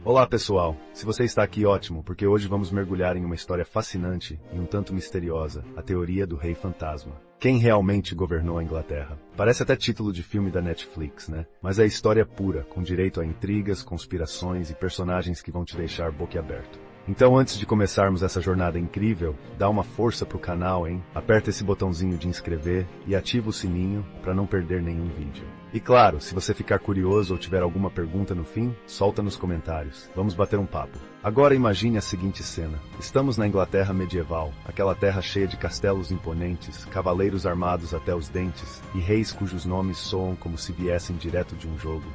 Olá pessoal, se você está aqui ótimo, porque hoje vamos mergulhar em uma história fascinante e um tanto misteriosa, a teoria do Rei Fantasma. Quem realmente governou a Inglaterra? Parece até título de filme da Netflix, né? Mas é história pura, com direito a intrigas, conspirações e personagens que vão te deixar boquiaberto. Então, antes de começarmos essa jornada incrível, dá uma força pro canal, hein? Aperta esse botãozinho de inscrever e ativa o sininho para não perder nenhum vídeo. E claro, se você ficar curioso ou tiver alguma pergunta no fim, solta nos comentários. Vamos bater um papo. Agora imagine a seguinte cena. Estamos na Inglaterra medieval, aquela terra cheia de castelos imponentes, cavaleiros armados até os dentes e reis cujos nomes soam como se viessem direto de um jogo.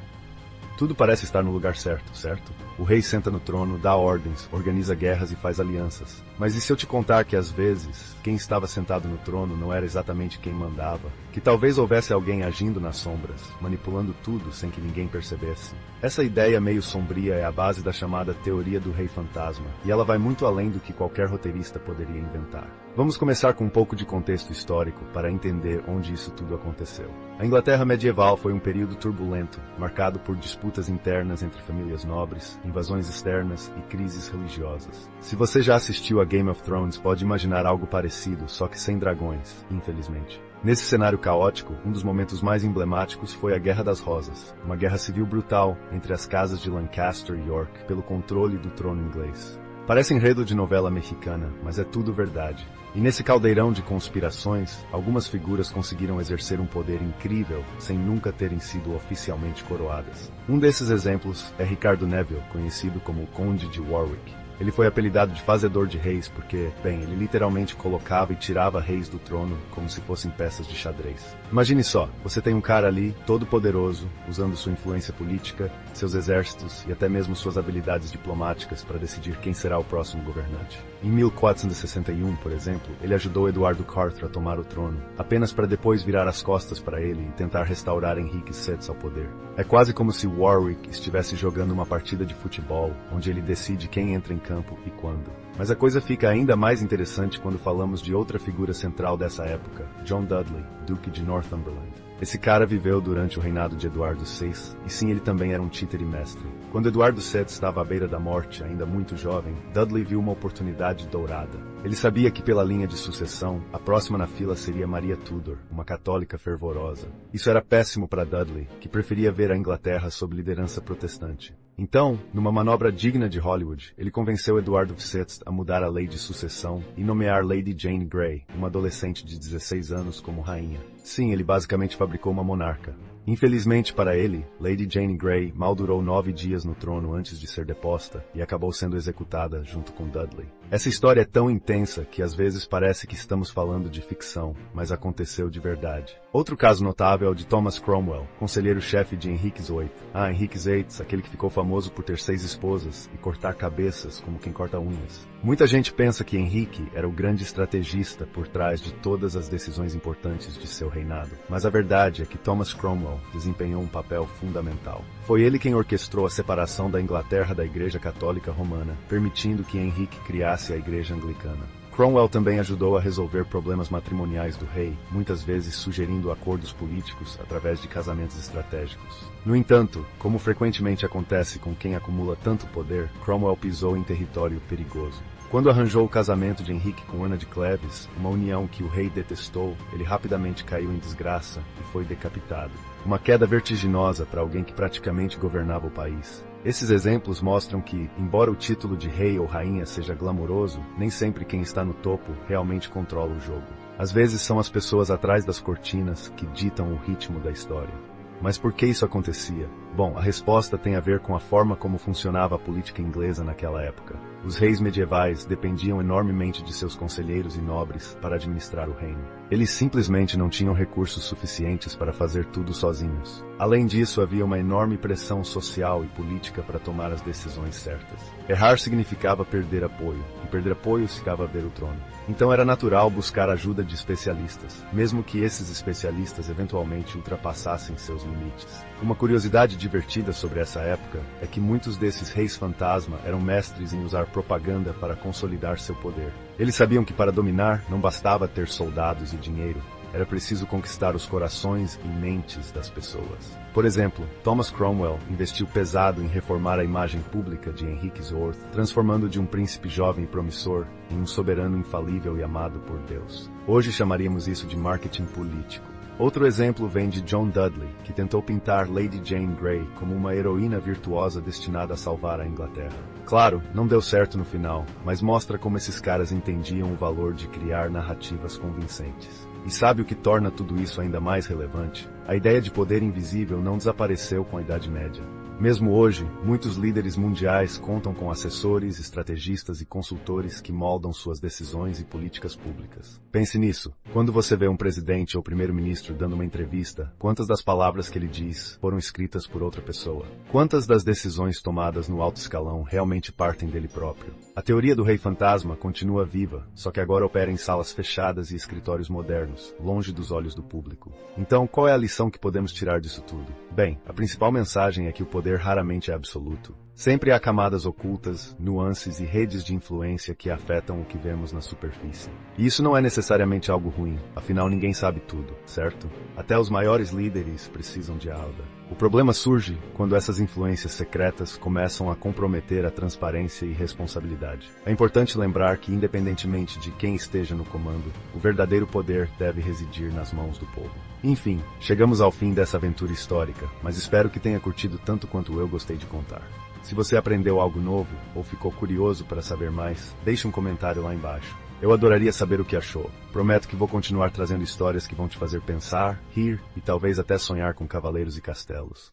Tudo parece estar no lugar certo, certo? O rei senta no trono, dá ordens, organiza guerras e faz alianças. Mas e se eu te contar que às vezes, quem estava sentado no trono não era exatamente quem mandava? Que talvez houvesse alguém agindo nas sombras, manipulando tudo sem que ninguém percebesse? Essa ideia meio sombria é a base da chamada teoria do Rei Fantasma, e ela vai muito além do que qualquer roteirista poderia inventar. Vamos começar com um pouco de contexto histórico para entender onde isso tudo aconteceu. A Inglaterra medieval foi um período turbulento, marcado por disputas internas entre famílias nobres, invasões externas e crises religiosas. Se você já assistiu a Game of Thrones, pode imaginar algo parecido, só que sem dragões, infelizmente. Nesse cenário caótico, um dos momentos mais emblemáticos foi a Guerra das Rosas, uma guerra civil brutal entre as casas de Lancaster e York pelo controle do trono inglês. Parece enredo de novela mexicana, mas é tudo verdade. E nesse caldeirão de conspirações, algumas figuras conseguiram exercer um poder incrível sem nunca terem sido oficialmente coroadas. Um desses exemplos é Ricardo Neville, conhecido como o Conde de Warwick. Ele foi apelidado de fazedor de reis porque, bem, ele literalmente colocava e tirava reis do trono como se fossem peças de xadrez. Imagine só, você tem um cara ali, todo poderoso, usando sua influência política, seus exércitos e até mesmo suas habilidades diplomáticas para decidir quem será o próximo governante. Em 1461, por exemplo, ele ajudou Eduardo IV a tomar o trono, apenas para depois virar as costas para ele e tentar restaurar Henrique VI ao poder. É quase como se Warwick estivesse jogando uma partida de futebol, onde ele decide quem entra em campo e quando. Mas a coisa fica ainda mais interessante quando falamos de outra figura central dessa época, John Dudley, Duque de Northumberland. Esse cara viveu durante o reinado de Eduardo VI, e sim, ele também era um títere mestre. Quando Eduardo VII estava à beira da morte, ainda muito jovem, Dudley viu uma oportunidade dourada. Ele sabia que pela linha de sucessão, a próxima na fila seria Maria Tudor, uma católica fervorosa. Isso era péssimo para Dudley, que preferia ver a Inglaterra sob liderança protestante. Então, numa manobra digna de Hollywood, ele convenceu Eduardo VI a mudar a lei de sucessão e nomear Lady Jane Grey, uma adolescente de 16 anos, como rainha. Sim, ele basicamente fabricou uma monarca. Infelizmente para ele, Lady Jane Grey mal durou 9 dias no trono antes de ser deposta e acabou sendo executada junto com Dudley. Essa história é tão intensa que às vezes parece que estamos falando de ficção, mas aconteceu de verdade. Outro caso notável é o de Thomas Cromwell, conselheiro-chefe de Henrique VIII. Henrique VIII, aquele que ficou famoso por ter 6 esposas e cortar cabeças como quem corta unhas. Muita gente pensa que Henrique era o grande estrategista por trás de todas as decisões importantes de seu reinado, mas a verdade é que Thomas Cromwell desempenhou um papel fundamental. Foi ele quem orquestrou a separação da Inglaterra da Igreja Católica Romana, permitindo que Henrique criasse a Igreja Anglicana. Cromwell também ajudou a resolver problemas matrimoniais do rei, muitas vezes sugerindo acordos políticos através de casamentos estratégicos. No entanto, como frequentemente acontece com quem acumula tanto poder, Cromwell pisou em território perigoso. Quando arranjou o casamento de Henrique com Ana de Cleves, uma união que o rei detestou, ele rapidamente caiu em desgraça e foi decapitado. Uma queda vertiginosa para alguém que praticamente governava o país. Esses exemplos mostram que, embora o título de rei ou rainha seja glamouroso, nem sempre quem está no topo realmente controla o jogo. Às vezes são as pessoas atrás das cortinas que ditam o ritmo da história. Mas por que isso acontecia? Bom, a resposta tem a ver com a forma como funcionava a política inglesa naquela época. Os reis medievais dependiam enormemente de seus conselheiros e nobres para administrar o reino. Eles simplesmente não tinham recursos suficientes para fazer tudo sozinhos. Além disso, havia uma enorme pressão social e política para tomar as decisões certas. Errar significava perder apoio, e perder apoio significava ver o trono. Então era natural buscar ajuda de especialistas, mesmo que esses especialistas eventualmente ultrapassassem seus limites. Uma curiosidade divertida sobre essa época é que muitos desses reis fantasma eram mestres em usar propaganda para consolidar seu poder. Eles sabiam que para dominar não bastava ter soldados e dinheiro. era preciso conquistar os corações e mentes das pessoas. Por exemplo, Thomas Cromwell investiu pesado em reformar a imagem pública de Henrique IV, transformando de um príncipe jovem e promissor em um soberano infalível e amado por Deus. Hoje chamaríamos isso de marketing político. Outro exemplo vem de John Dudley, que tentou pintar Lady Jane Grey como uma heroína virtuosa destinada a salvar a Inglaterra. Claro, não deu certo no final, mas mostra como esses caras entendiam o valor de criar narrativas convincentes. E sabe o que torna tudo isso ainda mais relevante? A ideia de poder invisível não desapareceu com a Idade Média. Mesmo hoje, muitos líderes mundiais contam com assessores, estrategistas e consultores que moldam suas decisões e políticas públicas. Pense nisso. Quando você vê um presidente ou primeiro-ministro dando uma entrevista, quantas das palavras que ele diz foram escritas por outra pessoa? Quantas das decisões tomadas no alto escalão realmente partem dele próprio? A teoria do Rei Fantasma continua viva, só que agora opera em salas fechadas e escritórios modernos, longe dos olhos do público. Então, qual é a lição que podemos tirar disso tudo? Bem, a principal mensagem é que o poder raramente é absoluto. Sempre há camadas ocultas, nuances e redes de influência que afetam o que vemos na superfície. E isso não é necessariamente algo ruim, afinal ninguém sabe tudo, certo? Até os maiores líderes precisam de ajuda. O problema surge quando essas influências secretas começam a comprometer a transparência e responsabilidade. É importante lembrar que, independentemente de quem esteja no comando, o verdadeiro poder deve residir nas mãos do povo. Enfim, chegamos ao fim dessa aventura histórica, mas espero que tenha curtido tanto quanto eu gostei de contar. Se você aprendeu algo novo ou ficou curioso para saber mais, deixe um comentário lá embaixo. Eu adoraria saber o que achou. Prometo que vou continuar trazendo histórias que vão te fazer pensar, rir e talvez até sonhar com cavaleiros e castelos.